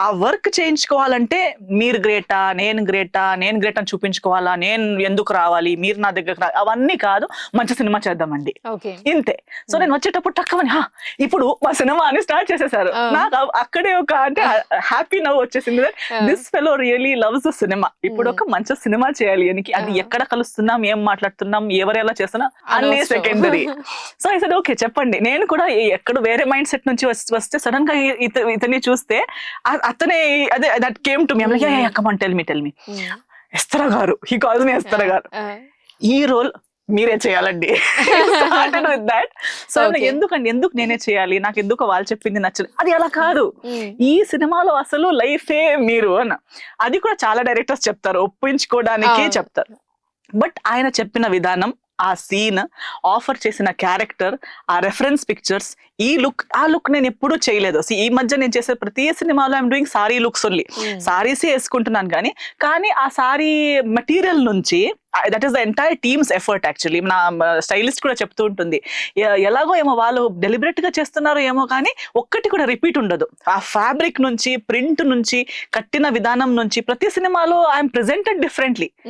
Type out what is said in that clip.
ఆ వర్క్ చేయించుకోవాలంటే మీరు గ్రేటా, నేను గ్రేటా, నేను గ్రేట్ అని చూపించుకోవాలా, నేను ఎందుకు రావాలి, మీరు నా దగ్గరకు అవన్నీ కాదు, మంచి సినిమా చేద్దామండి ఓకే. ఇంతే. సో నేను వచ్చేటప్పుడు టక్కమని ఇప్పుడు మా సినిమా అని స్టార్ట్ చేసేసారు. నాకు అక్కడే ఒక అంటే హ్యాపీ నవ్వు వచ్చేసింది. This fellow really loves the cinema. ఇప్పుడు ఒక మంచి సినిమా చేయాలి అని, అది ఎక్కడ కలుస్తున్నాం, ఏం మాట్లాడుతున్నాం, ఎవరు ఎలా చేస్తున్నాం అన్ని సెకండరీ. సో ఇది ఓకే చెప్పండి. నేను కూడా ఎక్కడ వేరే మైండ్ సెట్ నుంచి వస్తే సడన్ గా ఇతన్ని చూస్తే అతనే అదే that came to me. Come on tell me ఎస్తరా గారు, హీ కాల్స్ మీ ఎస్తరా గారు, ఈ రోల్ మీరే చేయాలండి. సో ఎందుకు నేనే చేయాలి, నాకు ఎందుకు వాళ్ళు చెప్పింది నచ్చదు, అది అలా కాదు, ఈ సినిమాలో అసలు లైఫే మీరు అన్న. అది కూడా చాలా డైరెక్టర్స్ చెప్తారు, ఒప్పించుకోవడానికే చెప్తారు. బట్ ఆయన చెప్పిన విధానం, ఆ సీన్, ఆఫర్ చేసిన క్యారెక్టర్, ఆ రెఫరెన్స్ పిక్చర్స్, ఈ లుక్, ఆ లుక్ నేను ఎప్పుడూ చేయలేదు. ఈ మధ్య నేను చేసే ప్రతి సినిమాలో I'm doing sari looks only. సారీసే వేసుకుంటున్నాను కానీ ఆ సారీ మెటీరియల్ నుంచి, that is the entire team's effort actually. నా స్టైలిస్ట్ కూడా చెప్తూ ఉంటుంది, ఎలాగో ఏమో వాళ్ళు డెలిబరేట్ గా చేస్తున్నారో ఏమో కానీ ఒక్కటి కూడా రిపీట్ ఉండదు. ఆ ఫ్యాబ్రిక్ నుంచి, ప్రింట్ నుంచి, కట్టిన విధానం నుంచి ప్రతి సినిమాలో ఐఎమ్ ప్రెజెంటెడ్ డిఫరెంట్లీ.